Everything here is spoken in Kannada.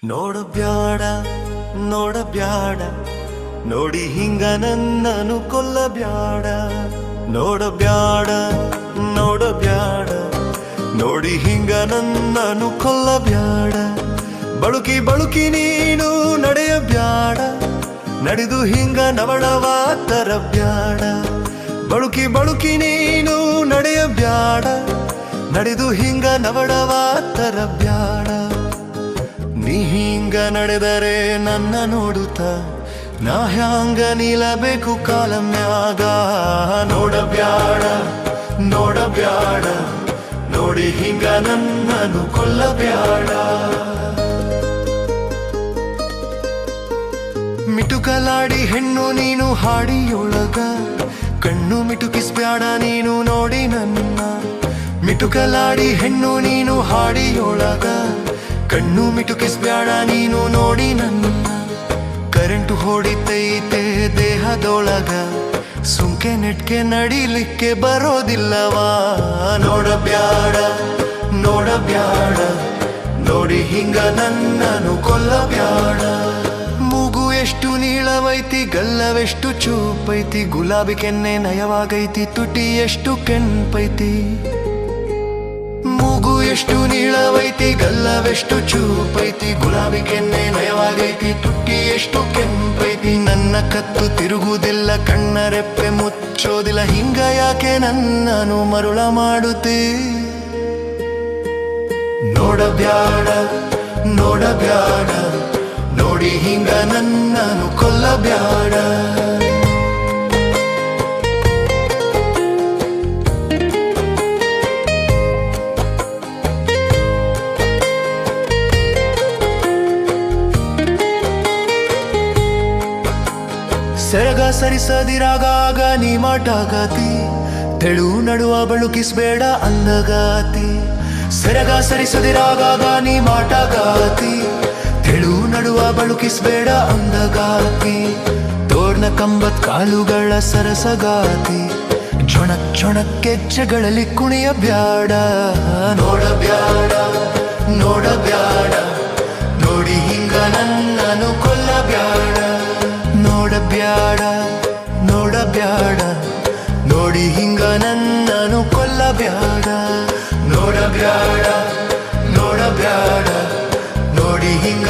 ನೋಡಬ್ಯಾಡ ನೋಡಬ್ಯಾಡ ನೋಡಿ ಹಿಂಗ ನನ್ನನು ಕೊಲ್ಲಬ್ಯಾಡ ನೋಡಬ್ಯಾಡ ನೋಡಬ್ಯಾಡ ನೋಡಿ ಹಿಂಗ ನನ್ನನು ಕೊಲ್ಲಬ್ಯಾಡ ಬಳುಕಿ ಬಳುಕಿ ನೀನು ನಡೆಯಬ್ಯಾಡ ನಡೆದು ಹಿಂಗ ನವಳವ ತರಬ್ಯಾಡ ಬಳುಕಿ ಬಳುಕಿ ನೀನು ನಡೆಯಬ್ಯಾಡ ನಡೆದು ಹಿಂಗ ನವಳವ ತರಬ್ಯಾಡ ನೀ ಹಿಂಗ ನಡೆದರೆ ನನ್ನ ನೋಡುತ್ತ ನಾ ಹ್ಯಾಂಗ ನಿಲ್ಲಬೇಕು ಕಾಲ ಮ್ಯಾಗ ನೋಡಬ್ಯಾಡ ನೋಡಬ್ಯಾಡ ನೋಡಿ ಹಿಂಗ ನನ್ನನು ಕೊಲ್ಲಬ್ಯಾಡ ಮಿಟುಕಲಾಡಿ ಹೆಣ್ಣು ನೀನು ಹಾಡಿಯೊಳಗ ಕಣ್ಣು ಮಿಟುಕಿಸ್ಬ್ಯಾಡ ನೀನು ನೋಡಿ ನನ್ನ ಮಿಟುಕಲಾಡಿ ಹೆಣ್ಣು ನೀನು ಹಾಡಿಯೊಳಗ ಕಣ್ಣು ಮಿಟುಕಿಸ್ಬ್ಯಾಡ ನೀನು ನೋಡಿ ನನ್ನ ಕರೆಂಟು ಹೊಡಿತೈತೆ ದೇಹದೊಳಗ ಸುಂಕೆ ನೆಟ್ಕೆ ನಡಿಲಿಕ್ಕೆ ಬರೋದಿಲ್ಲವಾ ನೋಡಬ್ಯಾಡ ನೋಡಬ್ಯಾಡ ನೋಡಿ ಹಿಂಗ ನನ್ನನು ಕೊಲ್ಲಬ್ಯಾಡ ಮೂಗು ಎಷ್ಟು ನೀಳವೈತಿ ಗಲ್ಲವೆಷ್ಟು ಚೂಪೈತಿ ಗುಲಾಬಿ ಕೆನ್ನೆ ನಯವಾಗೈತಿ ತುಟಿ ಎಷ್ಟು ಕೆಂಪೈತಿ ಮೂಗು ಎಷ್ಟು ನೀಳವೈತಿ ಗಲ್ಲವೆಷ್ಟು ಚೂಪೈತಿ ಗುಲಾಬಿ ಕೆನ್ನೆ ನಯವಾಗೈತಿ ತುಟಿ ಎಷ್ಟು ಕೆಂಪೈತಿ ನನ್ನ ಕತ್ತು ತಿರುಗುವುದಿಲ್ಲ ಕಣ್ಣ ರೆಪ್ಪೆ ಮುಚ್ಚೋದಿಲ್ಲ ಹಿಂಗ ಯಾಕೆ ನನ್ನನು ಮರುಳ ಮಾಡುತ್ತಿ ನೋಡಬ್ಯಾಡ ನೋಡಬ್ಯಾಡ ನೋಡಿ ಹಿಂಗ ನನ್ನನು ಕೊಲ್ಲಬ್ಯಾಡ ಸೆರಗ ಸರಿಸದಿರಾಗ ನೀ ಮಾಟಾಗಾತಿ ತೆಳು ನಡುವ ಬಳುಕಿಸ್ಬೇಡ ಅಂದಗಾತಿ ಸೆರಗ ಸರಿಸದಿರಾಗ ನೀ ಮಾಟಾಗಾತಿ ತೆಳು ನಡುವ ಬಳುಕಿಸ್ಬೇಡ ಅಂದಗಾತಿ ತೋರ್ನ ಕಂಬತ್ ಕಾಲುಗಳ ಸರಸಗಾತಿ ಚೊಣಕ್ ಚೊಣಕ್ಕೆಜ್ಜೆಗಳಲ್ಲಿ ಕುಣಿಯಬ್ಯಾಡ ನೋಡಬ್ಯಾಡ ನೋಡಬ್ಯಾಡ ನೋಡಿ ಹಿಂಗ ನನ್ನನು ಕೊಲ್ಲಬ್ಯಾಡ ನೋಡಬ್ಯಾಡ ನೋಡಬ್ಯಾಡ ನೋಡಿ ಹಿಂಗ ನನ್ನನು ಕೊಲ್ಲಬ್ಯಾಡ ನೋಡಬ್ಯಾಡ ನೋಡಬ್ಯಾಡ ನೋಡಿ ಹಿಂಗ